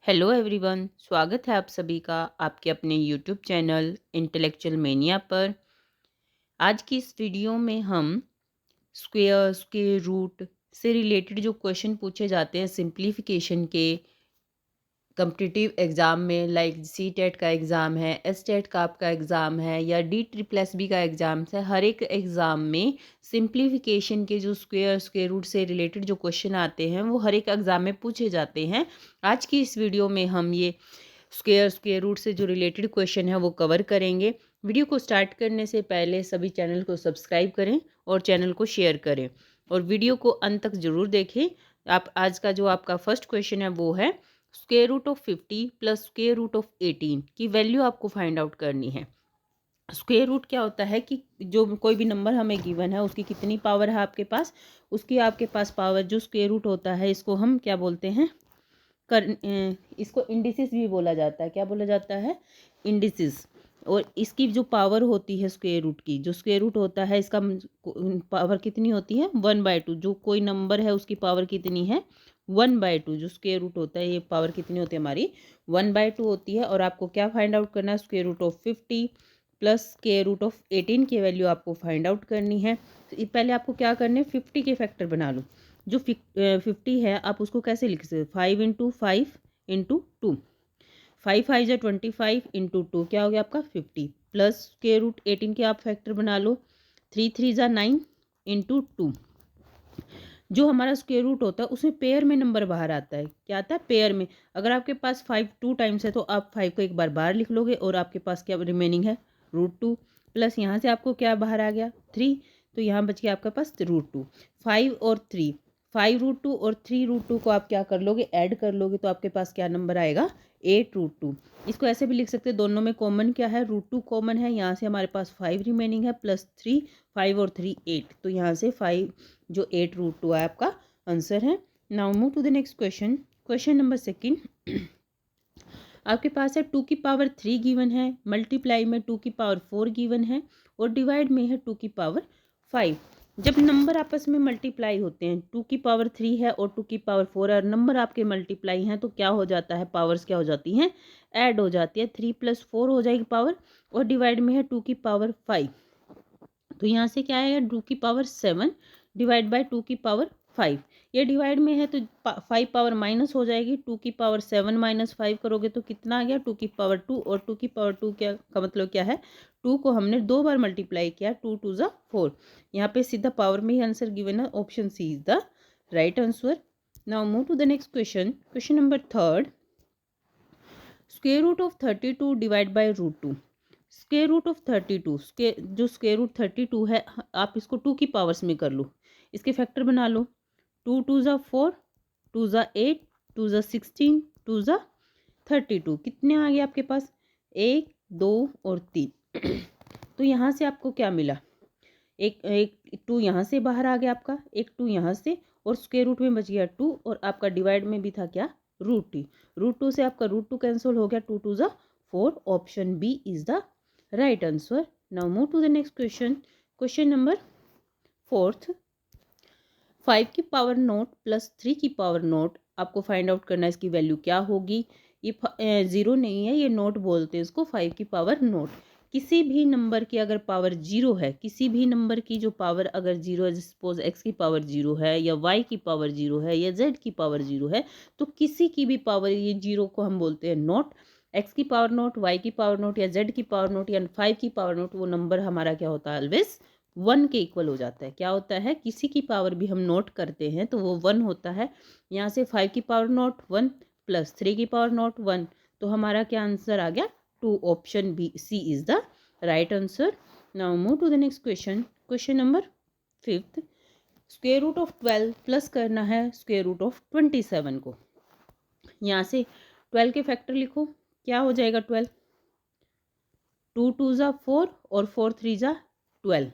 Hello everyone, स्वागत है आप सभी का आपके अपने यूट्यूब चैनल इंटेलेक्चुअल मेनिया पर। आज की इस वीडियो में हम स्क्वायर, स्क्वायर रूट से रिलेटेड जो क्वेश्चन पूछे जाते हैं सिंप्लीफिकेशन के कम्पिटिटिव एग्ज़ाम में, लाइक सी टेट का एग्ज़ाम है, एस टेट का आपका एग्ज़ाम है या डी ट्रिपल एस बी का एग्ज़ाम है, हर एक एग्ज़ाम में सिंप्लीफिकेशन के जो स्क्वायर, स्क्वायर रूट से रिलेटेड जो क्वेश्चन आते हैं वो हर एक एग्ज़ाम में पूछे जाते हैं। आज की इस वीडियो में हम ये स्क्वायर, स्क्वायर रूट से जो रिलेटेड क्वेश्चन है वो कवर करेंगे। वीडियो को स्टार्ट करने से पहले सभी चैनल को सब्सक्राइब करें और चैनल को शेयर करें और वीडियो को अंत तक ज़रूर देखें। आप आज का जो आपका फर्स्ट क्वेश्चन है वो है square root of 50 plus square root of 18 की वैल्यू आपको फाइंड आउट करनी है। स्क्वायर रूट क्या होता है कि जो कोई भी नंबर हमें गिवन है उसकी कितनी पावर है आपके पास, उसकी आपके पास पावर जो स्क्वायर रूट होता है इसको हम क्या बोलते हैं, इसको इंडिसिस भी बोला जाता है। क्या बोला जाता है? इंडिसिस। और इसकी जो पावर होती है स्क्वायर रूट की, जो स्क्वायर रूट होता है इसका पावर कितनी होती है? 1/2। जो कोई नंबर है उसकी पावर कितनी है? 1/2। जो स्क्वायर रूट होता है ये पावर कितनी होती है हमारी? 1/2 होती है। और आपको क्या फाइंड आउट करना है? Square root of 50 plus square root of 18 की वैल्यू आपको फाइंड आउट करनी है। तो पहले आपको क्या करना है? 50 के फैक्टर बना लो। जो 50 है आप उसको कैसे लिख सकते? 5 × 5 × 2। 5 × 5 = 25 इंटू 2 क्या हो गया आपका? 50 प्लस स्क्वायर रूट 18 के आप फैक्टर बना लो। 3 × 3 = 9 इंटू 2। जो हमारा स्क्वायर रूट होता है उसमें पेयर में नंबर बाहर आता है। क्या आता है? पेयर में। अगर आपके पास 5 2 टाइम्स है तो आप 5 को एक बार बाहर लिख लोगे और आपके पास क्या रिमेनिंग है? √2 प्लस यहाँ से आपको क्या बाहर आ गया? 3। तो यहाँ बच गया आपके पास √2। 5 और 3, 5√2 और 3√2 को आप क्या कर लोगे? ऐड कर लोगे तो आपके पास क्या नंबर आएगा? 8√2। इसको ऐसे भी लिख सकते हैं, दोनों में कॉमन क्या है? √2 कॉमन है। यहाँ से हमारे पास 5 रिमेनिंग है प्लस 3, 5 और 3 8। तो यहाँ से 5 जो 8√2 है आपका आंसर है। Now move to the next question. Question number second, आपके पास है 2 की पावर 3 गिवन है, मल्टीप्लाई में 2 की पावर 4 गिवन है और डिवाइड में है 2 की पावर 5। जब नंबर आपस में मल्टीप्लाई होते हैं, 2 की पावर 3 है और 2 की पावर 4 है और नंबर आपके मल्टीप्लाई हैं, तो क्या हो जाता है? पावर्स क्या हो जाती हैं? ऐड हो जाती है। 3 + 4 हो जाएगी पावर और डिवाइड में है 2 की पावर 5। तो यहाँ से क्या आएगा? 2 की पावर 7 डिवाइड बाय 2 की पावर 5। ये डिवाइड में है तो 5 पावर माइनस हो जाएगी। 2 की पावर 7 - 5 करोगे तो कितना आ गया? 2 की पावर 2। और 2 की पावर 2 क्या का मतलब क्या है? 2 को हमने 2 बार मल्टीप्लाई किया। 2 × 2 = 4। यहाँ पे सीधा पावर में ही आंसर गिवन है। Option C is the right answer. Now move to the next question. Question number third, square root of 32 divide by √2। Square root of 32, जो स्क्वायर रूट 32 है आप इसको 2 की पावर्स में कर लो। इसके फैक्टर बना लो। 2 × 2 = 4, 2 × 8, 2 × 16, 2 × 32। कितने आ गए आपके पास? 1 2 और 3। तो यहाँ से आपको क्या मिला? एक एक 2 यहाँ से बाहर आ गया आपका, एक 2 यहाँ से और स्क्वायर रूट में बच गया 2 और आपका डिवाइड में भी था क्या? √2। √2 से आपका √2 कैंसिल हो गया। 2 × 2 = 4। Option B is the right answer. Now move to the next question. Question number fourth, 5 की पावर नोट प्लस 3 की पावर नोट आपको फाइंड आउट करना है। इसकी वैल्यू क्या होगी? ये ज़ीरो नहीं है, ये नोट बोलते हैं इसको। 5 की पावर नोट, किसी भी नंबर की अगर पावर 0 है, किसी भी नंबर की जो पावर अगर 0 है, सपोज x की पावर 0 है या y की पावर 0 है या z की पावर 0 है, तो किसी की भी पावर, ये 0 को हम बोलते हैं नोट। x की पावर नोट, y की पावर नोट या z की पावर नोट या 5 की पावर नोट, वो नंबर हमारा क्या होता है? ऑलवेज 1 के इक्वल हो जाता है। क्या होता है? किसी की पावर भी हम नोट करते हैं तो वो 1 होता है। यहाँ से 5 की पावर नोट 1 प्लस 3 की पावर नोट 1। तो हमारा क्या आंसर आ गया? 2। Option B C is the right answer. Now move to the next question. Question number 5th, square root of 12 plus करना है स्क्वायर रूट ऑफ 27 को। यहाँ से 12 के फैक्टर लिखो। क्या हो जाएगा? 12, 2 × 2 = 4 और 4 × 3 = 12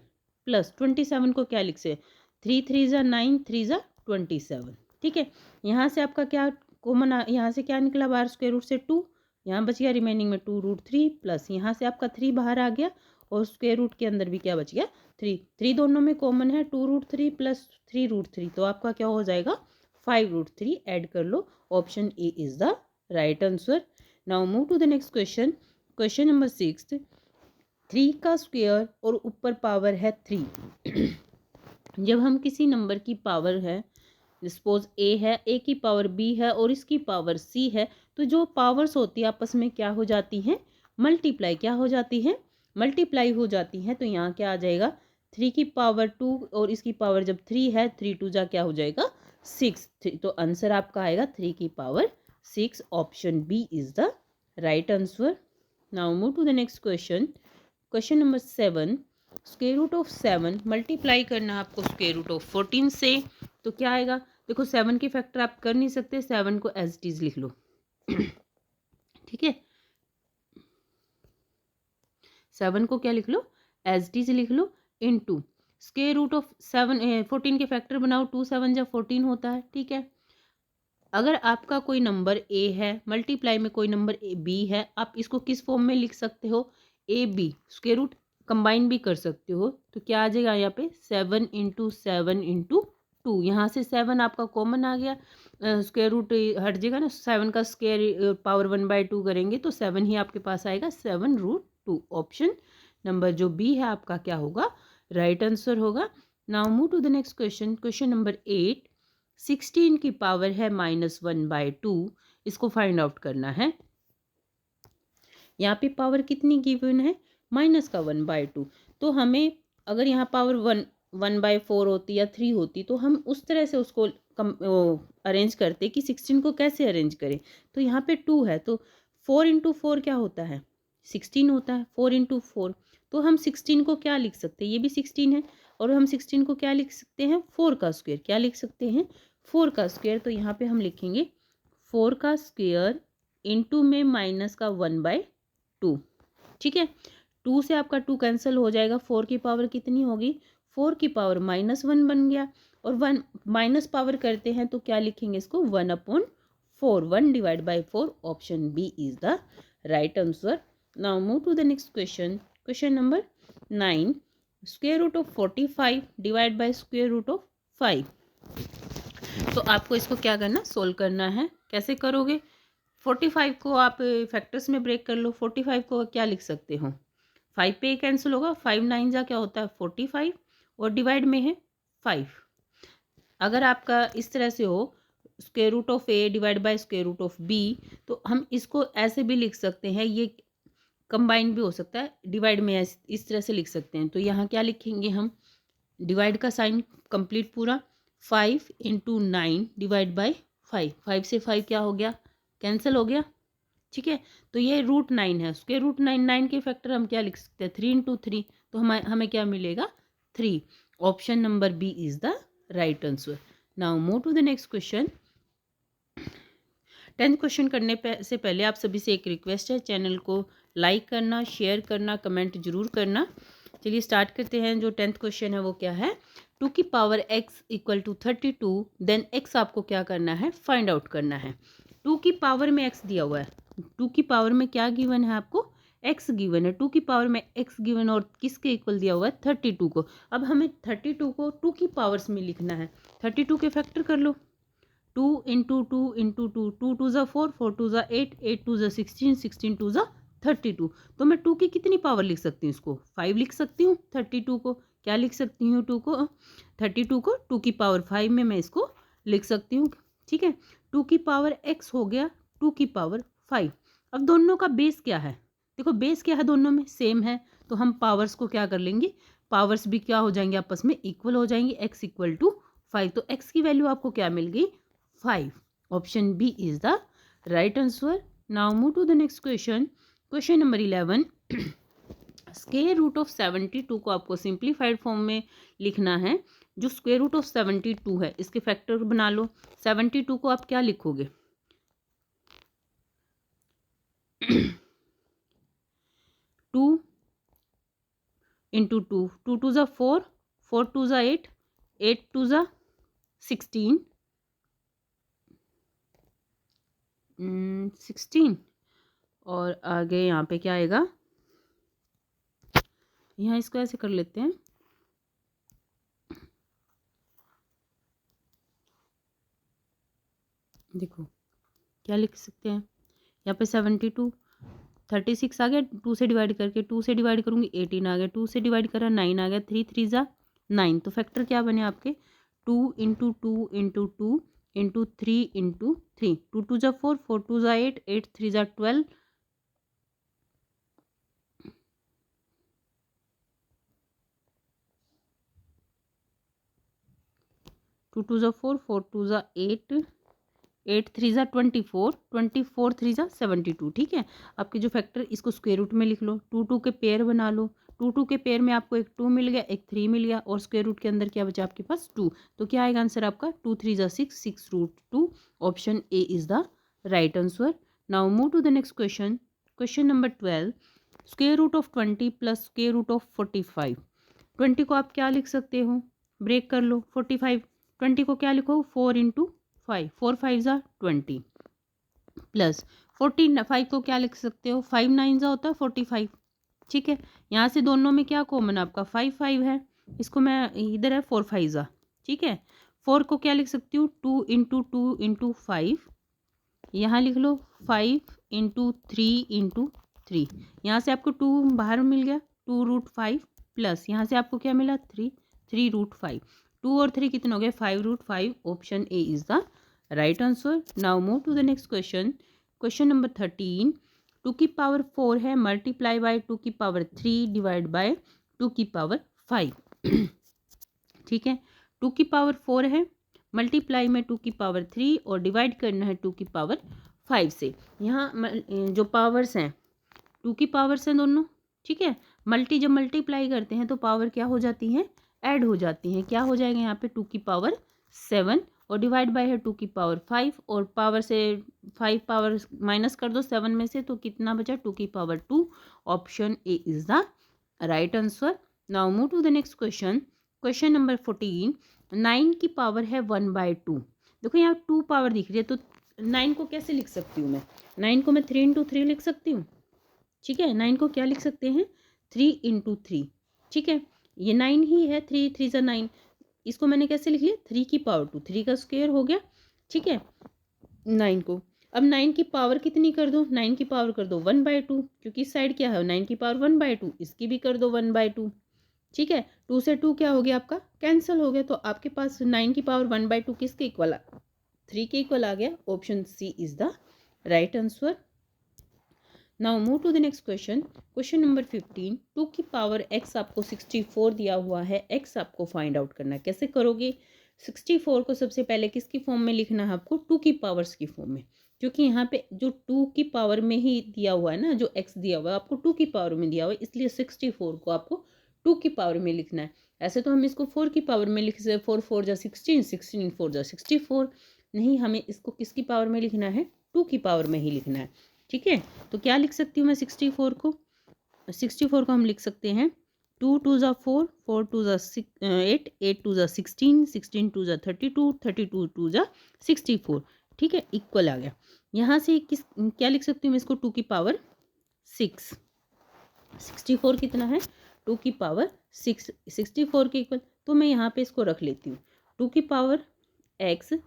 प्लस 27 को क्या लिख से? 3 × 3 = 9, 3 × 27। ठीक है। यहाँ से आपका क्या कॉमन, यहाँ से क्या निकला बाहर? स्क्वायर रूट से 2। यहाँ बच गया रिमेनिंग में 2√3 प्लस यहाँ से आपका 3 बाहर आ गया और स्क्वायर रूट के अंदर भी क्या बच गया? 3। 3 दोनों में कॉमन है। 2√3 प्लस 3√3, तो आपका क्या हो जाएगा? 5√3। ऐड कर लो। Option A is the right answer. Now move to the next question. Question number 6, 3 का स्क्वायर और ऊपर पावर है 3। जब हम किसी नंबर की पावर है, सपोज ए है, ए की पावर बी है और इसकी पावर सी है, तो जो पावर्स होती है आपस में क्या हो जाती हैं, मल्टीप्लाई। क्या हो जाती है, मल्टीप्लाई हो जाती हैं। तो यहाँ क्या आ जाएगा, 3 की पावर 2 और इसकी पावर जब 3 है, 3 2 जा क्या हो जाएगा 6। तो आंसर आपका आएगा 3 की power 6। Option B is the right answer. Now move to the next question. Question number 7, square root of 7 multiply करना है आपको स्क्वायर रूट ऑफ 14 से। तो क्या आएगा, देखो 7 की फैक्टर आप कर नहीं सकते, 7 को एज इट इज लिख लो। ठीक है, 7 को क्या लिख लो, एज इट इज लिख लो, इनटू स्क्वायर रूट ऑफ 14 के फैक्टर बनाओ, 2 7 जब 14 होता है। ठीक है, अगर आपका कोई नंबर ए है, मल्टीप्लाई में कोई नंबर बी है, आप इसको किस फॉर्म में लिख सकते हो, A B square root combine भी कर सकते हो। तो क्या आ जाएगा यहाँ पे 7 इंटू 7 इंटू 2। यहाँ से 7 आपका कॉमन आ गया, स्क्वायर रूट हट जाएगा ना, 7 का स्क्वायर पावर 1/2 करेंगे तो 7 ही आपके पास आएगा, 7√2। ऑप्शन नंबर जो बी है आपका क्या होगा, राइट आंसर होगा। Now move to the next question. Question number 8, 16 की पावर है -1/2, इसको फाइंड आउट करना है। यहाँ पे पावर कितनी गिवन है, माइनस का 1/2। तो हमें अगर यहाँ पावर 1/4 होती या 3 होती तो हम उस तरह से उसको अरेंज करते कि 16 को कैसे अरेंज करें। तो यहाँ पे 2 है तो 4 इंटू 4 क्या होता है, 16 होता है। 4 इंटू 4 तो हम 16 को क्या लिख सकते हैं, ये भी 16 है, और हम 16 को क्या लिख सकते हैं, 4 का स्क्वायर। क्या लिख सकते हैं, 4 का स्क्वायर। तो यहाँ पे हम लिखेंगे 4 का स्क्वायर इंटू में माइनस का 1/2। ठीक है, 2 से आपका 2 कैंसिल हो जाएगा, 4 की पावर कितनी होगी, 4 की पावर -1 बन गया। और 1 माइनस पावर करते हैं तो क्या लिखेंगे इसको, 1/4, 1/4। Option B is the right answer. Now move to the next question. Question number 9, square root of 45 divide by square root of 5। तो आपको इसको क्या करना, सोल्व करना है। कैसे करोगे, 45 को आप फैक्टर्स में ब्रेक कर लो। 45 को क्या लिख सकते हो, 5 पे कैंसिल होगा, 5 9 जा क्या होता है 45, और डिवाइड में है 5। अगर आपका इस तरह से हो square root of A divide by square root of B, तो हम इसको ऐसे भी लिख सकते हैं, ये कंबाइन भी हो सकता है, डिवाइड में इस तरह से लिख सकते हैं। तो यहाँ क्या लिखेंगे हम, डिवाइड का साइन कंप्लीट पूरा, 5 इंटू 9 डिवाइड बाई 5। 5 से 5 क्या हो गया, कैंसिल हो गया। ठीक है, तो ये √9 है, उसके √9, 9 के फैक्टर हम क्या लिख सकते हैं, 3 इंटू 3। तो हमें क्या मिलेगा, 3। Option number B is the right answer. Now move to the next question. 10th question करने से पहले आप सभी से एक रिक्वेस्ट है, चैनल को लाइक करना, शेयर करना, कमेंट जरूर करना। चलिए स्टार्ट करते हैं। जो 10th क्वेश्चन है वो क्या है, 2 की power x equal to 32, then x आपको क्या करना है, फाइंड आउट करना है। 2 की पावर में x दिया हुआ है, 2 की पावर में क्या गिवन है आपको, x गिवन है। 2 की पावर में x गिवन और किसके इक्वल दिया हुआ है, 32 को। अब हमें 32 को 2 की पावर्स में लिखना है। 32 के फैक्टर कर लो, 2 इंटू 2 इंटू 2, 2 2 ज़ा 4, 4 2 ज़ा 8, 8 2 ज़ा 16, 16 2 ज़ा 32। तो मैं 2 की कितनी पावर लिख सकती हूँ, इसको 5 लिख सकती हूँ। 32 को क्या लिख सकती हूँ, 2 को 32 को 2 की पावर 5 में मैं इसको लिख सकती हूँ। ठीक है, 2 की पावर x हो गया 2 की पावर 5। अब दोनों का बेस क्या है, देखो बेस क्या है, दोनों में सेम है। तो हम पावर्स को क्या कर लेंगे, पावर्स भी क्या हो जाएंगे, आपस में इक्वल हो जाएंगे। x इक्वल टू 5, तो x की वैल्यू आपको क्या मिल गई, 5। Option B is the right answer. Now move to the next question. Question number 11, square root of 72 को आपको सिंप्लीफाइड फॉर्म में लिखना है। जो स्क्वायर रूट ऑफ 72 है इसके फैक्टर बना लो। 72 को आप क्या लिखोगे, 2 इंटू 2, 2 2 ज़ा 4, 4 2 ज़ा 8, 8 2 ज़ा 16, 16। और आगे यहाँ पे क्या आएगा, यहाँ इसको ऐसे कर लेते हैं, देखो क्या लिख सकते हैं, यहाँ पे 72, 36 आ गया, 2 से डिवाइड करके 2 से डिवाइड करूँगी 18 आ गया, 2 से डिवाइड करा 9 आ गया, 3 3 ज़ा 9। तो फैक्टर क्या बने आपके 2 इंटू 2 इंटू 2 इंटू 3 इंटू 3, 2 2 ज़ा 4, 4 2 ज़ा 8, 8 3 ज़ा 12, 2 2 ज़ा 4, 4 2 ज़ा 8, 8 3 ज़ा 24, 24 3 ज़ा 72। ठीक है, आपके जो फैक्टर इसको स्क्वायर रूट में लिख लो, 2 2 के पेयर बना लो, 2 2 के पेयर में आपको एक 2 मिल गया, एक 3 मिल गया, और स्क्वायर रूट के अंदर क्या बचा आपके पास 2। तो क्या आएगा आंसर आपका 2 3 ज़ा 6, 6 root 2। Option A is the right answer. Now move to the next question. Question number 12, square root of 20 plus square root of 45। 20 को आप क्या लिख सकते हो, ब्रेक कर लो, 45 20 को क्या लिखो 4 इंटू 5, 4 5 ज़ा 20 प्लस 45 को क्या लिख सकते हो 5 9 ज़ा होता है 45। ठीक है, यहाँ से दोनों में क्या कॉमन आपका 5 5 है, इसको मैं इधर है 4 5 ज़ा। ठीक है, 4 को क्या लिख सकती हूँ 2 इंटू 5, यहाँ लिख लो 5 इंटू 3 इंटू 3, यहाँ से आपको 2 बाहर मिल गया 2 रूट 5 प्लस यहाँ से आपको क्या मिला 3 3 रूट 5, 2 और 3 कितने हो गए 5 root 5। Option A is the right answer. Now move to the next question. Question number 13, 2 की पावर 4 है मल्टीप्लाई बाय 2 की पावर 3 डिवाइड बाय 2 की पावर 5। ठीक है, 2 की पावर 4 है, मल्टीप्लाई में 2 की पावर 3 और डिवाइड करना है 2 की पावर 5 से। यहाँ जो पावर्स हैं 2 की पावर्स हैं दोनों। ठीक है, जब मल्टीप्लाई करते हैं तो पावर क्या हो जाती हैं ऐड हो जाती हैं। क्या हो जाएगा यहाँ पे 2 की पावर 7 और डिवाइड बाय है 2 की पावर 5 और पावर से 5 पावर माइनस कर दो 7 में से तो कितना बचा 2 की power 2। Option A is the right answer. Now move to the next question. Question number 14, 9 की पावर है 1/2। देखो यहाँ 2 पावर दिख रही है तो 9 को कैसे लिख सकती हूँ मैं, 9 को मैं 3 इंटू 3 लिख सकती हूँ। ठीक है, 9 को क्या लिख सकते हैं 3 इंटू 3। ठीक है, ये 9 ही है, 3 3 ज़ा 9, इसको मैंने कैसे लिख लिया 3 की पावर 2, 3 का स्क्वायर हो गया। ठीक है, 9 को अब 9 की पावर कितनी कर दो 9 की पावर कर दो 1/2, क्योंकि इस साइड क्या है 9 की पावर 1/2, इसकी भी कर दो 1/2। ठीक है, 2 से 2 क्या हो गया आपका कैंसिल हो गया, तो आपके पास 9 की पावर 1/2 किसके इक्वल 3 के इक्वल आ गया। Option C is the right answer. Now move to the next question. Question number 15, 2 की पावर x आपको 64 दिया हुआ है, x आपको फाइंड आउट करना है। कैसे करोगे 64 को सबसे पहले किसकी फॉर्म में लिखना है आपको 2 की पावर्स की फॉर्म में, क्योंकि यहाँ पे जो 2 की पावर में ही दिया हुआ है ना, जो x दिया हुआ है आपको 2 की पावर में दिया हुआ है, इसलिए 64 को आपको 2 की पावर में लिखना है। ऐसे तो हम इसको 4 की पावर में लिख सकते 4 4 जा 16, 16 4 जा 64, नहीं हमें इसको किसकी पावर में लिखना है 2 की पावर में ही लिखना है। ठीक है, तो क्या लिख सकती हूँ मैं 64 को, 64 को हम लिख सकते हैं 2 2 ज़ा 4, 4 2 ज़ा 8, 8 2 ज़ा 16, 16 2 ज़ा 32, 32 2 ज़ा 64। ठीक है, इक्वल आ गया। यहाँ से क्या लिख सकती हूँ मैं इसको 2 की पावर 6, 64 कितना है 2 की पावर 6, 64 के इक्वल, तो मैं यहाँ पे इसको रख लेती हूँ 2 की पावर x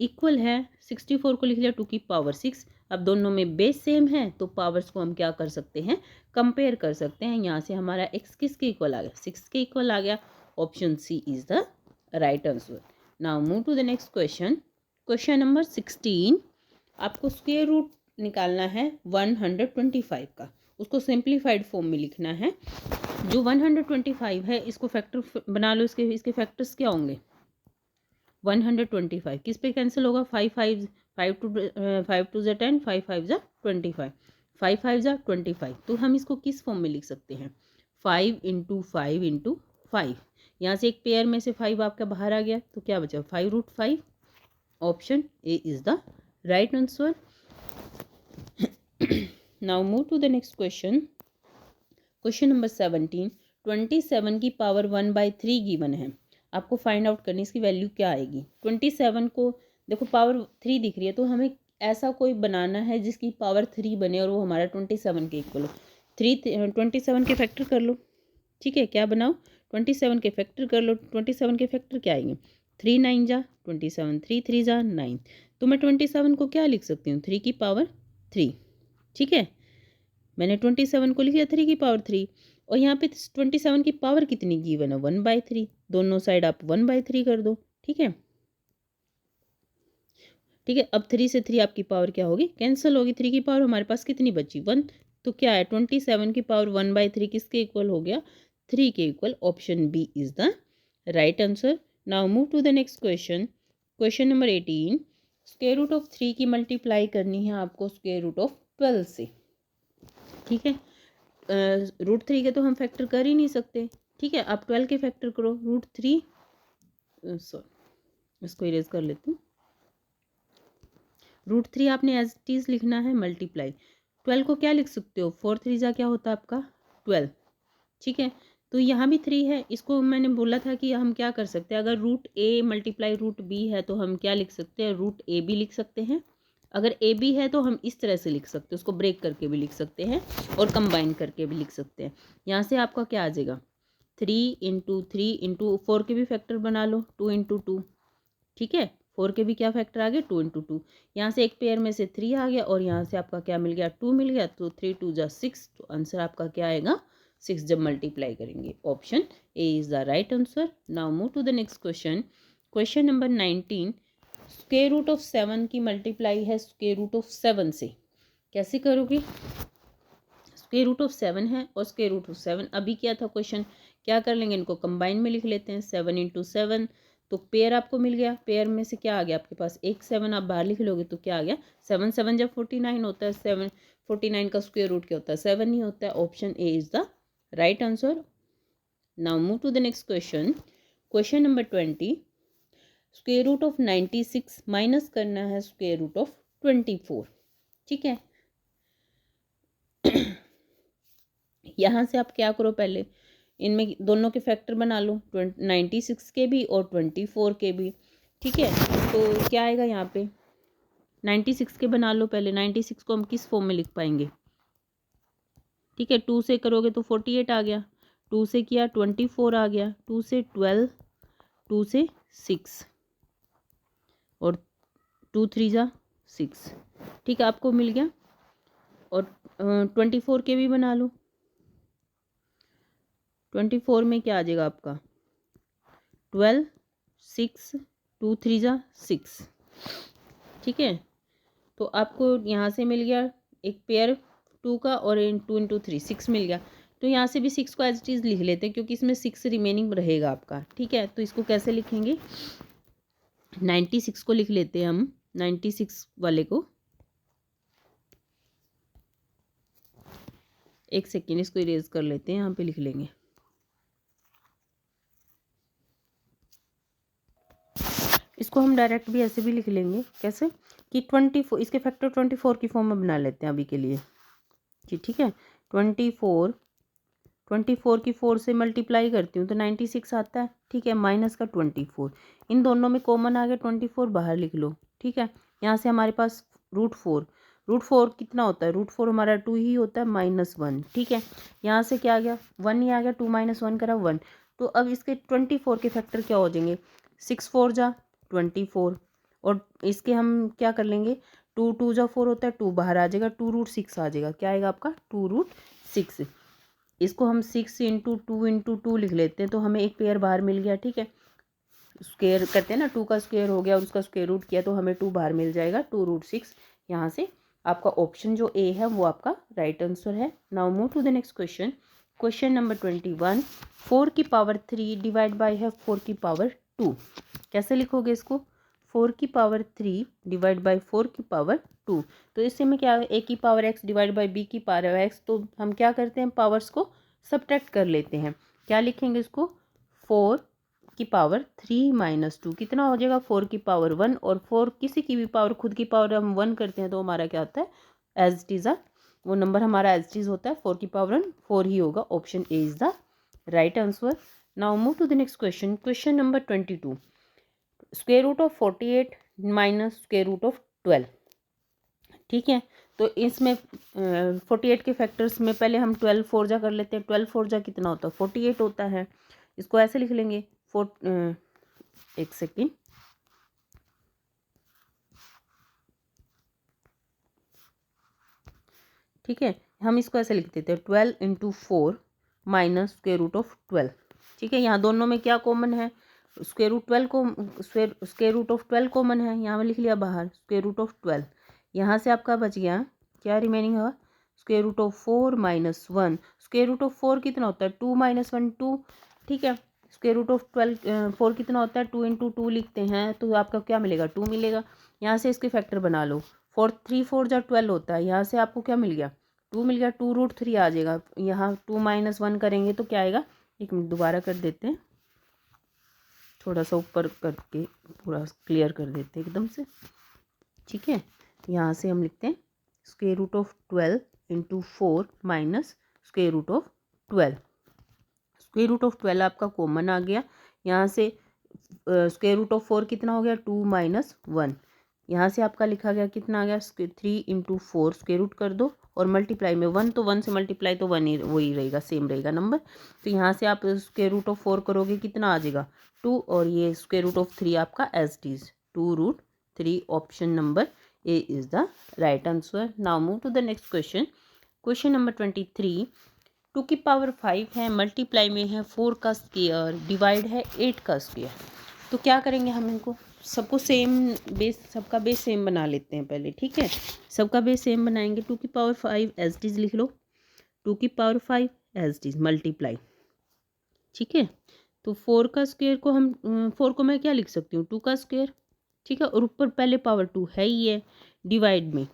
इक्वल है 64 को लिख लिया 2 की पावर 6। अब दोनों में बेस सेम है तो पावर्स को हम क्या कर सकते हैं कंपेयर कर सकते हैं। यहाँ से हमारा x किसके इक्वल आ गया 6 के इक्वल आ गया। Option C is the right answer. Now move to the next question. Question number 16, आपको स्क्वायर रूट निकालना है 125 का, उसको सिंप्लीफाइड फॉर्म में लिखना है। जो 125 है इसको फैक्टर बना लो, इसके फैक्टर्स क्या होंगे 125 किस पे कैंसिल होगा 5 5 5 टू 10, 5 5 25, 5 5 25। तो हम इसको किस फॉर्म में लिख सकते हैं 5 इंटू 5 इंटू 5, यहाँ से एक पेयर में से 5 आपका बाहर आ गया तो क्या बचा 5 root 5। Option A is the right answer. Now move to the next question. Question number 17, 27 की पावर 1/3 गिवन है, आपको फाइंड आउट करनी इसकी वैल्यू क्या आएगी। 27 को देखो पावर 3 दिख रही है तो हमें ऐसा कोई बनाना है जिसकी पावर 3 बने और वो हमारा 27 के इक्वल हो। 27 के फैक्टर कर लो। ठीक है, क्या बनाओ 27 के फैक्टर कर लो। 27 के फैक्टर क्या आएंगे 3 9 जा 27, 3 3 जा 9, तो मैं 27 को क्या लिख सकती हूँ 3 की पावर 3। ठीक है, मैंने 27 को लिख दिया 3 की पावर 3, और यहाँ पे 27 की पावर कितनी गिवन है 1/3, दोनों साइड आप 1/3 कर दो। ठीक है, ठीक है, अब 3 से 3 आपकी पावर क्या होगी, कैंसिल होगी। 3 की पावर हमारे पास कितनी बची 1, तो क्या है 27 की पावर 1/3 किसके इक्वल हो गया 3 के equal. Option B is the right answer. Now move to the next question, question number 18। Square root of 3 की मल्टीप्लाई करनी है आपको स्क्वायर रूट ऑफ 12 से। ठीक है, √3 के तो हम फैक्टर कर ही नहीं सकते। ठीक है, आप 12 के फैक्टर करो। √3 सॉरी इसको इरेज कर लेती हूँ। √3 आपने एज इट इज लिखना है मल्टीप्लाई। 12 को क्या लिख सकते हो 4 3 जा क्या होता है आपका 12। ठीक है, तो यहाँ भी 3 है, इसको मैंने बोला था कि हम क्या कर सकते हैं, अगर √a मल्टीप्लाई √b है तो हम क्या लिख सकते हैं √ab लिख सकते हैं। अगर ab है तो हम इस तरह से लिख सकते हैं, उसको ब्रेक करके भी लिख सकते हैं और कंबाइन करके भी लिख सकते हैं। यहाँ से आपका क्या आ जाएगा 3 × 3 × 4 के भी फैक्टर बना लो 2 × 2। ठीक है, 4 के भी क्या फैक्टर आ गए 2 × 2। यहाँ से एक पेयर में से 3 आ गया और यहाँ से आपका क्या मिल गया 2 मिल गया, तो 3 2 जा 6, तो आंसर आपका क्या आएगा 6 जब मल्टीप्लाई करेंगे। Option A is the right answer. Now move to the next question, question number 19। Square root of 7 की मल्टीप्लाई है स्क्वायर रूट ऑफ 7 से, कैसे करोगे। स्क्वायर रूट ऑफ 7 है और स्क्वायर रूट ऑफ 7 अभी क्या था क्वेश्चन, क्या कर लेंगे इनको कंबाइन में लिख लेते हैं 7 × 7, तो पेयर आपको मिल गया। पेयर में से क्या आ गया आपके पास एक 7 आप बाहर लिख लोगे तो क्या आ गया 7 7 जब 49 होता है 7 49 का स्क्वायर रूट क्या होता है 7 ही होता है। Option A is the right answer. Now move to the next question, question number 20। Square root of 96 minus करना है स्क्वायर रूट ऑफ 24। ठीक है, यहाँ से आप क्या करो पहले इनमें दोनों के फैक्टर बना लो 96 के भी और 24 के भी। ठीक है, तो क्या आएगा यहाँ पे 96 के बना लो पहले। 96 को हम किस फॉर्म में लिख पाएंगे। ठीक है, 2 से करोगे तो 48 आ गया, 2 से किया 24 आ गया, 2 से 12, 2 से 6 और 2 3 जा 6। ठीक है, आपको मिल गया। और 24 के भी बना लो। 24 में क्या आ जाएगा आपका 12 6 2 3 जा 6। ठीक है, तो आपको यहाँ से मिल गया एक पेयर 2 का और 2 × 3 6 मिल गया। तो यहाँ से भी 6 को एज इट इज़ लिख लेते हैं क्योंकि इसमें 6 रिमेनिंग रहेगा आपका। ठीक है, तो इसको कैसे लिखेंगे 96 को लिख लेते हैं हम 96 वाले को। एक सेकेंड इसको इरेज कर लेते हैं, यहाँ पे लिख लेंगे। इसको हम डायरेक्ट भी ऐसे भी लिख लेंगे, कैसे कि 24 इसके फैक्टर 24 की फॉर्म में बना लेते हैं अभी के लिए जी। ठीक है, 24 की 4 से मल्टीप्लाई करती हूँ तो 96 आता है। ठीक है, माइनस का 24, इन दोनों में कॉमन आ गया 24 बाहर लिख लो। ठीक है, यहाँ से हमारे पास √4 कितना होता है √4 हमारा 2 ही होता है -1। ठीक है, यहाँ से क्या आ गया 1 ही आ गया, 2 - 1 करा 1। तो अब इसके 24 के फैक्टर क्या हो जाएंगे 6 4 जा 24, और इसके हम क्या कर लेंगे 2 2 जा 4 होता है, 2 बाहर आ जाएगा, 2√6 आ जाएगा। क्या आएगा आपका 2√6। इसको हम 6 × 2 × 2 लिख लेते हैं तो हमें एक पेयर बाहर मिल गया। ठीक है, स्क्वायर करते हैं ना, 2 का स्क्वायर हो गया और उसका स्क्वायर रूट किया तो हमें 2 बाहर मिल जाएगा 2√6। यहाँ से आपका ऑप्शन जो ए है वो आपका राइट आंसर है। Now move to the next question, question number 21। 4 की पावर 3 डिवाइड बाई है 4 की पावर 2। कैसे लिखोगे इसको 4 की पावर 3 डिवाइड बाई 4 की पावर 2। तो इससे में क्या है a की power x divide by b की पावर x, तो हम क्या करते हैं पावर्स को सब्ट्रैक्ट कर लेते हैं। क्या लिखेंगे इसको 4 की पावर 3 - 2 कितना हो जाएगा 4 की पावर 1, और 4 किसी की भी पावर खुद की पावर हम 1 करते हैं तो हमारा क्या होता है एज इट इज़ वो नंबर हमारा एज इट इज़ होता है 4 की पावर 1 4 ही होगा। Option A is the right answer. Now move to the next question, question number 22। Square root of 48 minus square root of 12। ठीक है, तो इसमें 48 के फैक्टर्स में पहले हम 12 4 जा कर लेते हैं। 12 4 जा कितना होता है 48 होता है। इसको ऐसे लिख लेंगे एक सेकेंड ठीक है, हम इसको ऐसे लिख देते हैं 12 into 4 minus square root of 12। ठीक है, यहाँ दोनों में क्या कॉमन है, स्क्वायर रूट 12 को स्क्वायर रूट ऑफ 12 कॉमन है, यहाँ में लिख लिया बाहर स्क्वायर रूट ऑफ 12। यहाँ से आपका बच गया क्या रिमेनिंग हुआ, square root of 4 minus 1। Square root of 4 कितना होता है 2 माइनस 1 2। ठीक है, स्क्वायर रूट ऑफ 4 कितना होता है 2 इंटू 2 लिखते हैं तो आपका क्या मिलेगा 2 मिलेगा। यहाँ से इसके फैक्टर बना लो, 3 4 जा 12 होता है, यहाँ से आपको क्या मिल गया 2 मिल गया, 2√3 आ जाएगा। यहाँ 2 माइनस 1 करेंगे तो क्या आएगा, एक मिनट दोबारा कर देते हैं, थोड़ा सा ऊपर करके पूरा क्लियर कर देते हैं एकदम से। ठीक है, यहाँ से हम लिखते हैं square root of 12 into 4 minus square root of 12। Square root of 12 आपका कॉमन आ गया, यहाँ से स्क्वायर रूट ऑफ 4 कितना हो गया 2 माइनस 1। यहाँ से आपका लिखा गया कितना आ गया 3 इंटू 4 स्क्वायर रूट कर दो और मल्टीप्लाई में 1, तो 1 से मल्टीप्लाई तो 1 ही वही रहेगा, सेम रहेगा नंबर। तो यहाँ से आप स्क्वायर रूट ऑफ 4 करोगे कितना आ जाएगा 2, और ये स्क्वायर रूट ऑफ 3 आपका as it is 2√3। Option number A is the right answer. Now move to the next question. Question number 23, 2 की पावर 5 है, मल्टीप्लाई में है 4 का स्क्वायर, डिवाइड है 8 का स्क्वायर। तो क्या करेंगे हम इनको सबको सेम बेस, सबका बेस सेम बना लेते हैं पहले। ठीक है, सबका बेस सेम बनाएंगे। 2 की पावर 5 एज इट इज लिख लो, 2 की power 5 as it is multiply. ठीक है, तो 4 का स्क्वायर को हम 4 को मैं क्या लिख सकती हूँ 2 का स्क्वायर। ठीक है, और ऊपर पहले पावर 2 है ही है, डिवाइड में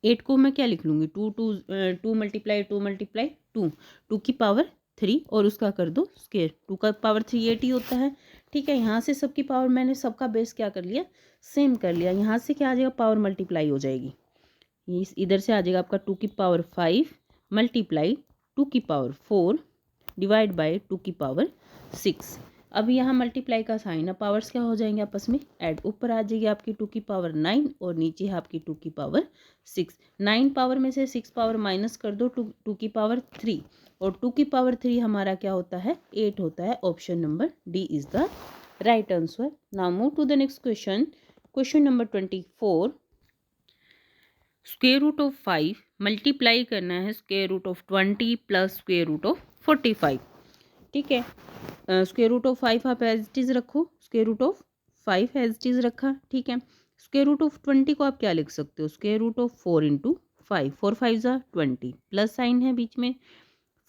8 को मैं क्या लिख लूँगी 2 मल्टीप्लाई 2 2 की पावर 3 और उसका कर दो स्क्वायर। 2 का पावर 3 8 ही होता है। ठीक है, यहाँ से सबकी पावर मैंने सबका बेस क्या कर लिया सेम कर लिया। यहाँ से क्या आ जाएगा पावर मल्टीप्लाई हो जाएगी, इस इधर से आ जाएगा आपका 2 की पावर 5 मल्टीप्लाई 2 की पावर 4 डिवाइड बाय 2 की पावर 6। अब यहाँ मल्टीप्लाई का साइन है, पावर्स क्या हो जाएंगे आपस में ऐड, ऊपर आ जाएगी आपकी 2 की पावर 9 और नीचे है आपकी 2 की पावर 6। 9 पावर में से 6 पावर माइनस कर दो 2 की पावर 3, और 2 की पावर 3 हमारा क्या होता है 8 होता है। Option number D is the right answer. Now move to the next question. Question number 24, square root of 5 multiply करना है square root of 20 plus square root of 45। ठीक है, स्क्वायर रूट ऑफ 5 आप एज इट इज रखो, square root of 5 as it is रखा। ठीक है, square root of 20 को आप क्या लिख सकते हो स्क्वायर रूट ऑफ 4 इंटू 5, 4 5 जा 20 प्लस साइन है बीच में,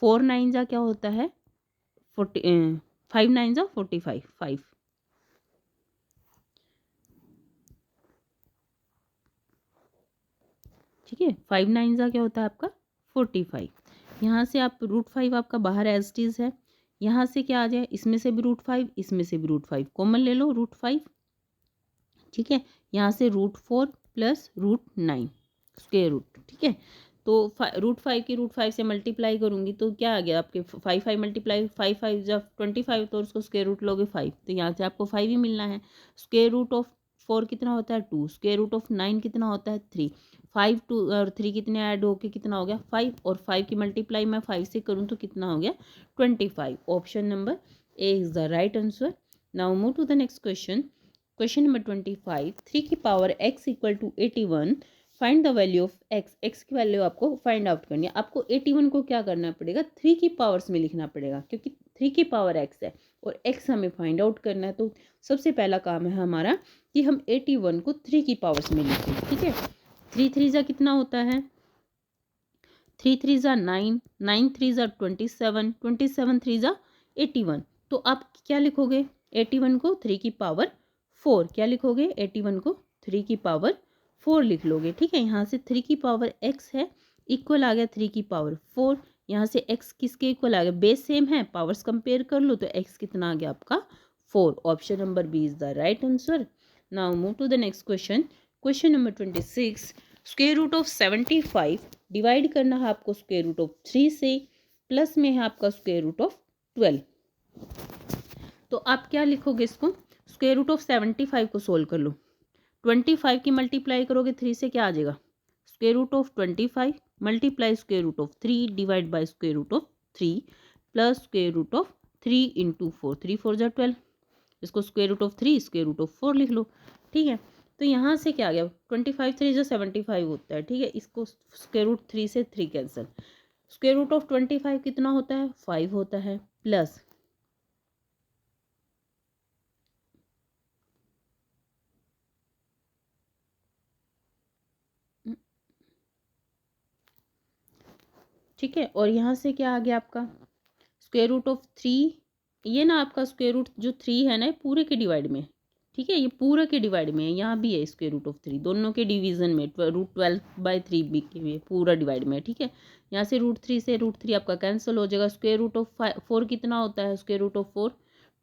4 9 जा क्या होता है 40, 5 9 जा 45 5। ठीक है, 5 9 जा क्या होता है आपका 45। यहाँ से आप √5 आपका बाहर एज इट इज है, यहाँ से क्या आ जाए इसमें से भी √5 इसमें से भी √5 कॉमन ले लो √5। ठीक है, यहाँ से √4 प्लस √9 स्क्वायर रूट। ठीक है, तो √5 की √5 से मल्टीप्लाई करूँगी तो क्या आ गया आपके 5 5 मल्टीप्लाई 5 5 जब 25, तो उसको स्क्वायर रूट लोगे 5, तो यहाँ से आपको 5 ही मिलना है। स्क्वायर रूट ऑफ 4 कितना होता है 2, स्क्वायर रूट ऑफ 9 कितना होता है 3, 5 2 और 3 कितने ऐड होके कितना हो गया 5, और 5 की मल्टीप्लाई मैं 5 से करूँ तो कितना हो गया 25। Option number A is the right answer. Now move to the next question. Question number 25, 3 की power x equal to 81, find the value of x। x की वैल्यू आपको फाइंड आउट करनी है। आपको 81 को क्या करना पड़ेगा 3 की पावर्स में लिखना पड़ेगा, क्योंकि 3 की पावर x है और x हमें फाइंड आउट करना है। तो सबसे पहला काम है हमारा कि हम 81 को 3 की पावर्स में लिखें। ठीक है, 3 3 जा कितना होता है 3 3 जा 9, 9 3 जा 27, 27 3 जा 81। तो आप क्या लिखोगे 81 को 3 की पावर 4, क्या लिखोगे 81 को 3 की पावर 4 लिख लोगे। ठीक है, यहाँ से 3 की पावर x है इक्वल आ गया 3 की पावर 4। यहाँ से x किसके इक्वल आ गया, बेस सेम है, पावर्स कंपेयर कर लो तो x कितना आ गया आपका 4। Option number B is the right answer. Now move to the next question. Question number 26, square root of 75 divide करना है आपको स्क्वायर रूट ऑफ 3 से, प्लस में है आपका स्क्वायर रूट ऑफ 12। तो आप क्या लिखोगे इसको स्क्वायर रूट ऑफ 75 को सोल्व कर लो, 25 की मल्टीप्लाई करोगे 3 से क्या आ जाएगा square root of 25 multiply square root of 3 divide by square root of 3 plus square root of 3 into 4, 3 4 जा 12, इसको square root of 3 square root of 4 लिख लो। ठीक है, तो यहाँ से क्या आ गया 25 3 जो 75 होता है, ठीक है। इसको स्क्वायर रूट 3 से 3 कैंसिल, स्क्वायर रूट ऑफ 25 कितना होता है 5 होता है, प्लस ठीक है। और यहाँ से क्या आ गया आपका स्क्वायर रूट ऑफ 3, ये ना आपका स्क्वायर रूट जो 3 है ना पूरे के डिवाइड में, ठीक है, ये पूरा के डिवाइड में है, यहाँ भी है स्क्वायर रूट ऑफ 3 दोनों के डिवीजन में, रूट 12/3 भी के पूरा डिवाइड में, ठीक है। यहाँ से रूट 3 से रूट 3 आपका कैंसिल हो जाएगा। स्क्वायर रूट ऑफ 4 कितना होता है, स्क्वायर रूट ऑफ 4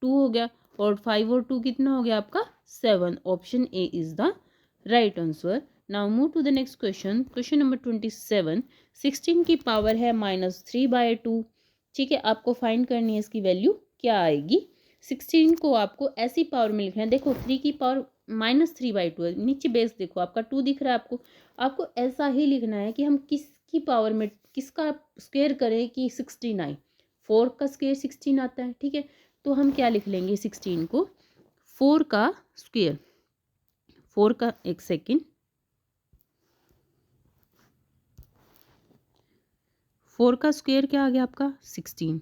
2 हो गया, और 5 और 2 कितना हो गया आपका 7। Option A is the right answer. Now move to the next question, question number 27। 16 की पावर है -3/2, ठीक है। आपको फाइंड करनी है इसकी वैल्यू क्या आएगी। 16 को आपको ऐसी पावर में लिखना है, देखो 3 की पावर -3/2 है, नीचे बेस देखो आपका 2 दिख रहा है आपको ऐसा ही लिखना है कि हम किसकी पावर में किसका स्क्वायर करें कि 16 आए। 4 का स्क्वायर 16 आता है, ठीक है। तो हम क्या लिख लेंगे 16 को 4 का स्क्वायर, 4 का एक सेकेंड 4 का स्क्वायर क्या आ गया आपका 16,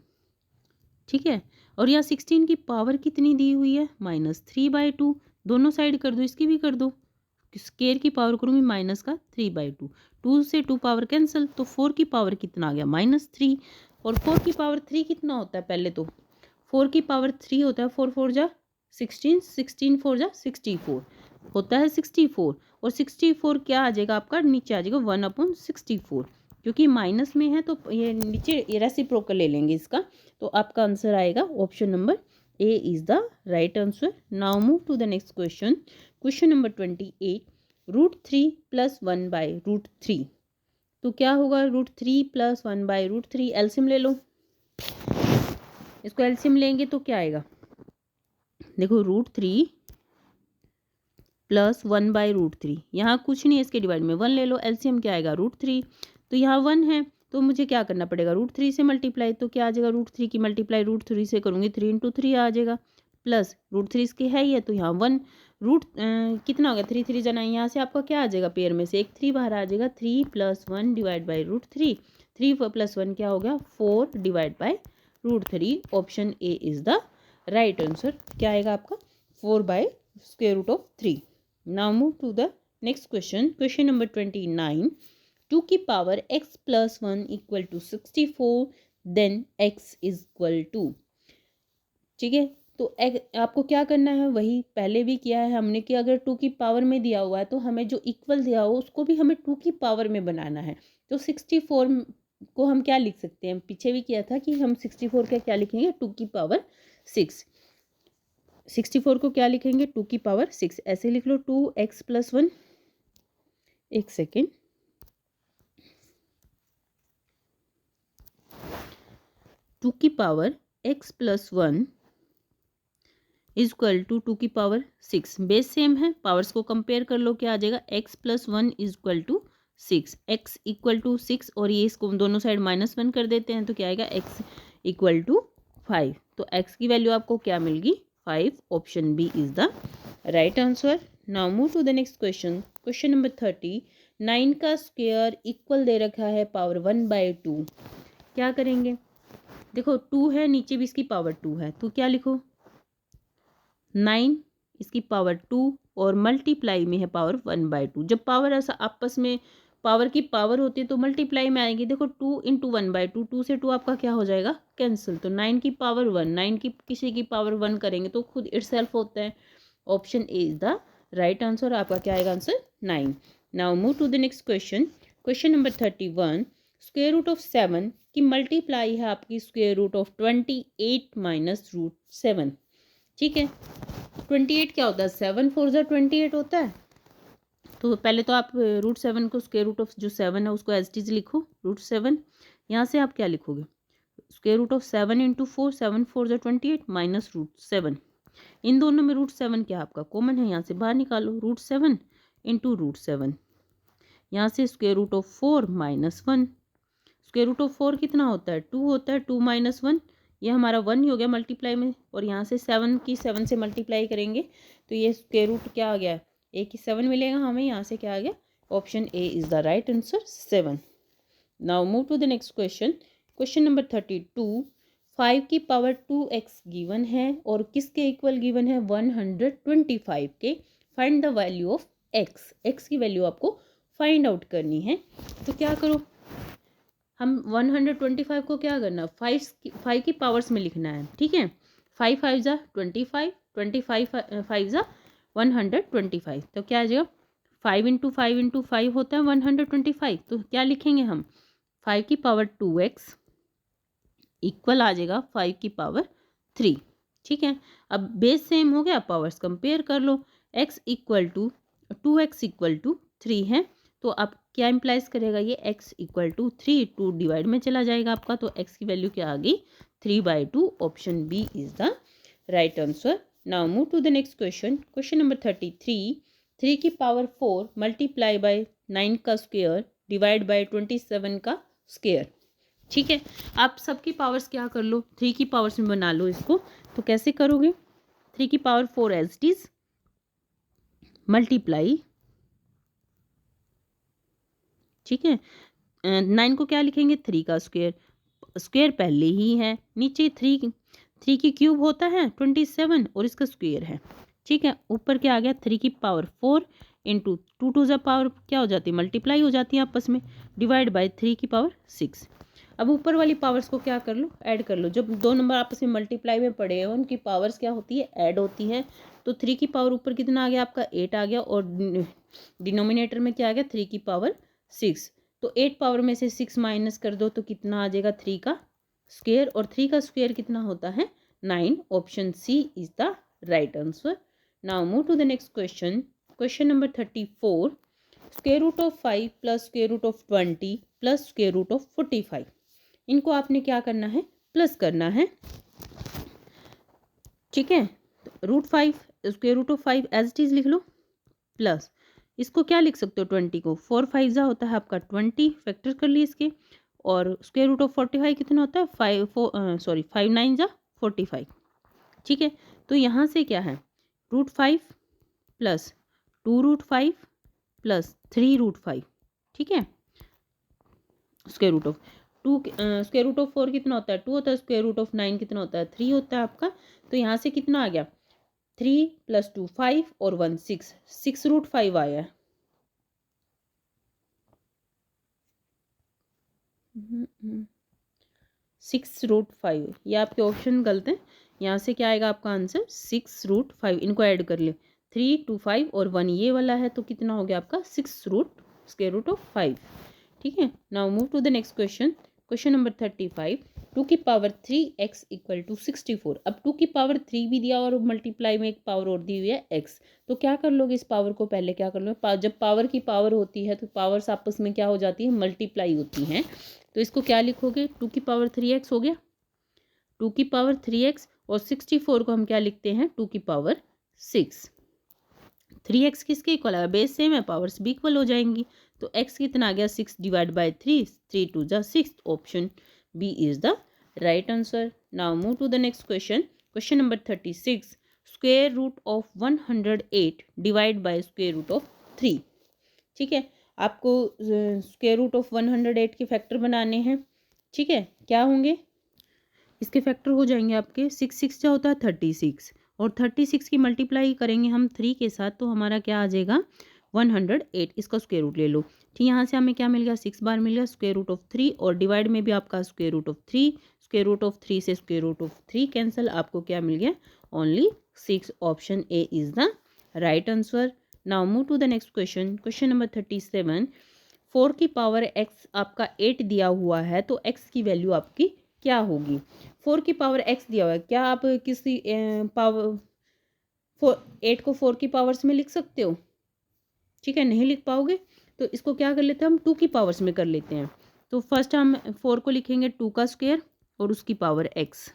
ठीक है। और यहाँ 16 की पावर कितनी दी हुई है -3/2, दोनों साइड कर दो, इसकी भी कर दो, स्क्वायर की पावर करूँगी माइनस का 3/2, 2 से 2 पावर कैंसिल, तो 4 की पावर कितना आ गया -3, और 4 की पावर 3 कितना होता है, पहले तो 4 की पावर 3 होता है, 4 4 जा 16, 16 4 जा 64 होता है 64, और 64 क्या आ जाएगा आपका नीचे आ जाएगा 1/64, क्योंकि माइनस में है तो ये नीचे रेसिप्रोकल ले लेंगे इसका, तो आपका आंसर आएगा option number A is the right answer. Now move to the next question, question number 28। √3 + 1/√3, तो क्या होगा √3 + 1/√3, एलसीएम ले लो, इसको एलसीएम लेंगे तो क्या आएगा, देखो √3 + 1/√3, यहाँ कुछ नहीं है इसके डिवाइड में 1 ले लो, एलसीएम क्या आएगा √3, तो यहाँ 1 है तो मुझे क्या करना पड़ेगा √3 से मल्टीप्लाई, तो क्या आ जाएगा √3 की मल्टीप्लाई √3 से करूँगी 3 × 3 आ जाएगा, प्लस √3 इसकी है ही है तो यहाँ 1 कितना हो गया 3 3 जना, यहाँ से आपका क्या आ जाएगा पेयर में से एक 3 बाहर आ जाएगा, 3 + 1 /√3, 3 + 1 क्या हो गया 4 /√3, option A is the right answer. क्या आएगा आपका 4/√3। Now move to the next question, question number 29। 2 की पावर x + 1 = 64, देन x = 2, ठीक है। तो आपको क्या करना है, वही पहले भी किया है हमने कि अगर 2 की पावर में दिया हुआ है तो हमें जो इक्वल दिया हो उसको भी हमें 2 की पावर में बनाना है। तो 64 को हम क्या लिख सकते हैं, पीछे भी किया था कि हम 64 का क्या लिखेंगे 2 की पावर 6, 64 को क्या लिखेंगे 2 की पावर 6, ऐसे लिख लो 2x + 1, एक सेकेंड 2 की पावर x + 1 = 2 की पावर 6, बेस सेम है, पावर्स को कंपेयर कर लो, क्या आ जाएगा x + 1 = 6, x = 6, और ये इसको दोनों साइड -1 कर देते हैं तो क्या आएगा x = 5, तो x की वैल्यू आपको क्या मिलेगी 5, option B is the right answer. Now move to the next question, question number 30। 9 का स्क्वायर इक्वल दे रखा है पावर 1/2, क्या करेंगे, देखो 2 है नीचे भी इसकी पावर 2 है, तो क्या लिखो 9 इसकी पावर 2 और मल्टीप्लाई में है पावर 1/2, जब पावर ऐसा आपस में पावर की पावर होती है तो मल्टीप्लाई में आएगी, देखो 2 × 1/2, 2 से 2 आपका क्या हो जाएगा कैंसिल, तो 9 की पावर 1, 9 की किसी की पावर 1 करेंगे तो खुद इटसेल्फ होता है, option A is the right answer. आपका क्या आएगा answer 9। Now move to the next question, question number 31। √7 की मल्टीप्लाई है आपकी √28 - √7, ठीक है। 28 क्या होता है 7 4 जा 28 होता है, तो पहले तो आप √7 को √7 है उसको एज इट इज लिखो √7, यहाँ से आप क्या लिखोगे √7 × 4, 7 4 जा 28 -√7, इन दोनों में √7 क्या आपका कॉमन है, यहाँ से बाहर निकालो √7 × √7, यहाँ से √4 -1, √4 कितना होता है 2 होता है, 2 - 1 ये हमारा 1 ही हो गया मल्टीप्लाई में, और यहाँ से 7 की 7 से मल्टीप्लाई करेंगे तो ये स्क्वायर रूट क्या आ गया ए की 7 मिलेगा हमें, यहाँ से क्या आ गया, option A is the right answer 7। Now move to the next question. Question number 32, 5 की पावर 2x गिवन है और किसके इक्वल गिवन है, 125 के। Find the value of x, x की वैल्यू आपको फाइंड आउट करनी है। तो क्या करो, हम 125 को क्या करना, 5 की पावर्स में लिखना है, ठीक है। 5 5 जा 25, 25 5 जा 125, तो क्या आ जाएगा, 5 इंटू 5 इंटू 5 होता है 125। तो क्या लिखेंगे हम, 5 की पावर 2x इक्वल आ जाएगा 5 की पावर 3, ठीक है। अब बेस सेम हो गया, पावर्स कंपेयर कर लो, x equal to 2x equal to 3 है, तो अब क्या इम्प्लाइज करेगा ये, x इक्वल टू 3, 2 डिवाइड में चला जाएगा आपका, तो x की वैल्यू क्या आ गई, 3/2। Option B is the right answer. Now move to the next question. Question number 33, 3 की पावर 4 मल्टीप्लाई बाय 9 का स्क्वेयर डिवाइड बाय 27 का स्क्वेयर, ठीक है। आप सबकी पावर्स क्या कर लो, 3 की पावर्स में बना लो इसको। तो कैसे करोगे, 3 की power 4 as it is multiply, ठीक है। 9 को क्या लिखेंगे, 3 का स्क्वेयर, स्क्वेयर पहले ही है, नीचे 3 की क्यूब होता है 27 और इसका स्क्वेयर है, ठीक है। ऊपर क्या आ गया, 3 की पावर 4 इंटू 2 टू ज़ पावर क्या हो जाती है, मल्टीप्लाई हो जाती है आपस में, डिवाइड बाय 3 की पावर 6। अब ऊपर वाली पावर्स को क्या कर लो, ऐड कर लो। जब दो नंबर आपस में मल्टीप्लाई में पड़े हैं उनकी पावर्स क्या होती है, ऐड होती है। तो 3 की पावर ऊपर कितना आ गया आपका, 8 आ गया, और डिनोमिनेटर में क्या आ गया, 3 की पावर 6। तो 8 पावर में से 6 माइनस कर दो तो कितना आ जाएगा, 3 का स्क्वेयर, और 3 का स्क्वेयर कितना होता है, 9। Option C is the right answer. Now move to the next question. Question number 34, square root of 5 plus square root of 20 plus square root of 45, इनको आपने क्या करना है, प्लस करना है, ठीक है। √5 square root of 5 as it is लिख लो, प्लस इसको क्या लिख सकते हो, 20 को 4 5 जा होता है आपका 20, फैक्टर कर लिए इसके, और स्क्वेयर रूट ऑफ 45 कितना होता है, 5 9 जा 45, ठीक है। तो यहाँ से क्या है, √5 प्लस 2√5 प्लस 3√5, ठीक है। Square root of 2, square root of 4 कितना होता है, 2 होता है, स्क्वेयर रूट ऑफ 9 कितना होता है, 3 होता है आपका। तो यहाँ से कितना आ गया, 3 + 2 5 और 1 6, 6√5 आया है। 6√5, ये आपके ऑप्शन गलत हैं। यहाँ से क्या आएगा आपका आंसर, 6√5। इनको ऐड कर ले, 3 2 5 और 1 ये वाला है, तो कितना हो गया आपका, 6√5, ठीक है। Now move to the next question. Question number 35, 2 की पावर 3x इक्वल टू 64। अब 2 की पावर 3 भी दिया और मल्टीप्लाई में एक पावर और दी हुई है x। तो क्या कर लोगे, इस पावर को पहले क्या कर लो, जब पावर की पावर होती है तो पावर्स आपस में क्या हो जाती है, मल्टीप्लाई होती हैं। तो इसको क्या लिखोगे, 2 की पावर 3x हो गया, 2 की पावर 3x, और 64 को हम क्या लिखते हैं, 2 की पावर 6। 3x किसके इक्वल है, बेस सेम है, पावर्स भी इक्वल हो जाएंगी। तो x कितना आ गया, 6 डिवाइड बाय 3, 3 2 जा 6। Option B is the right answer. Now move to the next question. Question number 36, square root of 108 divide by square root of 3, ठीक है। आपको स्क्वेयर रूट ऑफ 108 के फैक्टर बनाने हैं, ठीक है। क्या होंगे इसके फैक्टर, हो जाएंगे आपके 6 6 क्या होता है 36, और 36 की मल्टीप्लाई करेंगे हम 3 के साथ, तो हमारा क्या आ जाएगा 108। इसका स्क्वेयर रूट ले लो, ठीक। यहाँ से हमें क्या मिल गया, 6 बार मिल गया स्क्वेयर रूट ऑफ 3, और डिवाइड में भी आपका square root of 3, square root of 3 से स्क्वेयर रूट ऑफ 3 कैंसिल, आपको क्या मिल गया, only 6। Option A is the right answer. Now move to the next question. Question number 37, 4 की पावर x आपका 8 दिया हुआ है, तो x की वैल्यू आपकी क्या होगी। 4 की पावर x दिया हुआ है, क्या आप किसी पावर 8 को 4 की पावर्स में लिख सकते हो, ठीक है, नहीं लिख पाओगे। तो इसको क्या कर लेते हैं हम, 2 की पावर्स में कर लेते हैं। तो फर्स्ट हम 4 को लिखेंगे 2 का स्क्वायर और उसकी पावर x,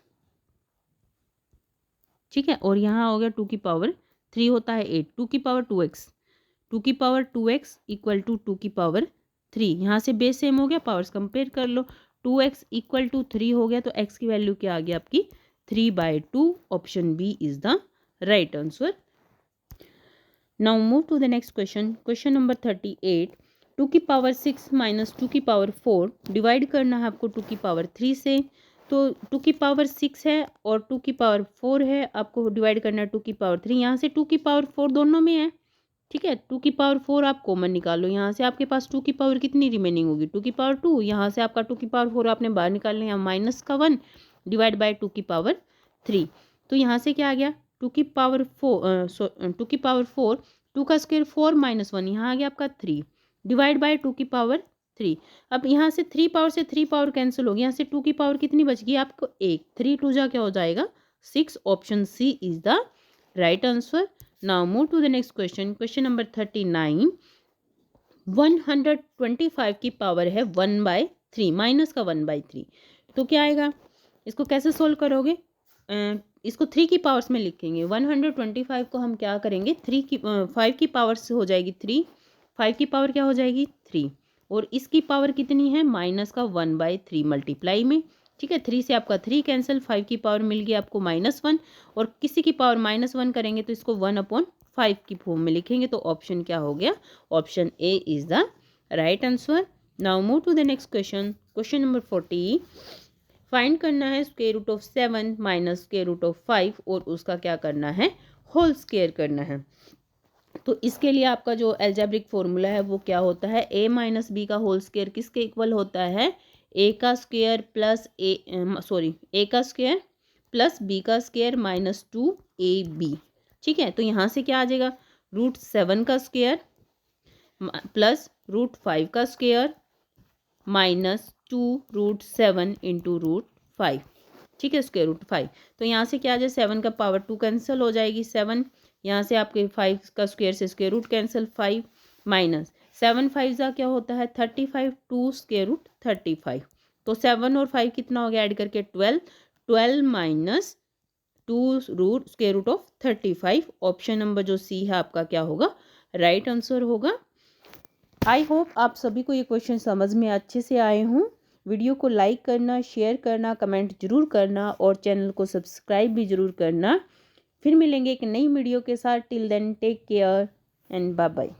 ठीक है। और यहाँ हो गया 2 की पावर 3 होता है 8, 2 की पावर 2x, 2 की पावर 2x इक्वल टू 2 की पावर 3। यहाँ से बेस सेम हो गया, पावर्स कंपेयर कर लो, 2x इक्वल टू 3 हो गया, तो x की वैल्यू क्या आ गई आपकी 3/2। Option B is the right answer. Now move to the next question, question number 38। 2 की पावर 6 माइनस 2 की पावर 4 डिवाइड करना है आपको 2 की पावर 3 से। तो 2 की पावर 6 है और 2 की पावर 4 है, आपको डिवाइड करना है 2 की पावर 3। यहाँ से 2 की पावर 4 दोनों में है, ठीक है। 2 की पावर 4 आप कॉमन निकालो, यहाँ से आपके पास 2 की पावर कितनी रिमेनिंग होगी, 2 की पावर 2। यहाँ से आपका 2 की पावर 4 आपने बाहर निकाल लिया, माइनस का 1 डिवाइड बाय 2 की पावर 3। तो यहाँ से क्या आ गया, 2 की पावर 4 2 की पावर 4, 2 का स्क्वायर 4 माइनस 1, यहाँ आ गया आपका 3 डिवाइड बाय 2 की पावर 3। अब यहाँ से 3 पावर से 3 पावर कैंसिल हो गया, यहाँ से 2 की पावर कितनी बच गई आपको 1, 3 2 जा क्या हो जाएगा 6। Option C is the right answer. Now move to the next question, question number 39। 125 की पावर है 1/3 माइनस का 1/3, तो क्या आएगा, इसको कैसे सोल्व करोगे, इसको 3 की पावर्स में लिखेंगे। 125 को हम क्या करेंगे, 5 की पावर से हो जाएगी 3, 5 की पावर क्या हो जाएगी 3, और इसकी पावर कितनी है माइनस का 1/3 मल्टीप्लाई में, ठीक है। 3 से आपका 3 कैंसिल, 5 की पावर मिल गई आपको -1, और किसी की पावर -1 करेंगे तो इसको 1/5 की फॉर्म में लिखेंगे। तो ऑप्शन क्या हो गया, option A is the right answer. Now move to the next question, question number 40। Find करना है square root of 7 minus square root of 5, और उसका क्या करना है, होल स्क्वायर करना है। तो इसके लिए आपका जो एल्जेब्रिक फॉर्मूला है वो क्या होता है, a माइनस बी का होल स्क्वायर किसके इक्वल होता है, a का स्क्वायर प्लस a का स्क्वायर प्लस b का स्क्वायर माइनस 2ab, ठीक है। तो यहाँ से क्या आ जाएगा, √7 का स्क्वायर प्लस √5 का स्क्वायर माइनस 2√7 इंटू √5, ठीक है, स्क्वायर रूट 5। तो यहाँ से क्या आ जाए, 7 का पावर 2 कैंसिल हो जाएगी 7, यहाँ से आपके 5 का स्क्वायर से स्क्वायर रूट कैंसिल 5 माइनस 7 5 का क्या होता है 35, 2 स्क्वायर रूट 35। तो 7 और 5 कितना हो गया ऐड करके 12, 12 minus 2 root square root of 35। Option number जो सी है आपका क्या होगा, राइट आंसर होगा। आई होप आप सभी को ये क्वेश्चन समझ में अच्छे से आए हों। वीडियो को लाइक करना, शेयर करना, कमेंट जरूर करना, और चैनल को सब्सक्राइब भी जरूर करना। फिर मिलेंगे एक नई वीडियो के साथ। Till then take care and bye bye.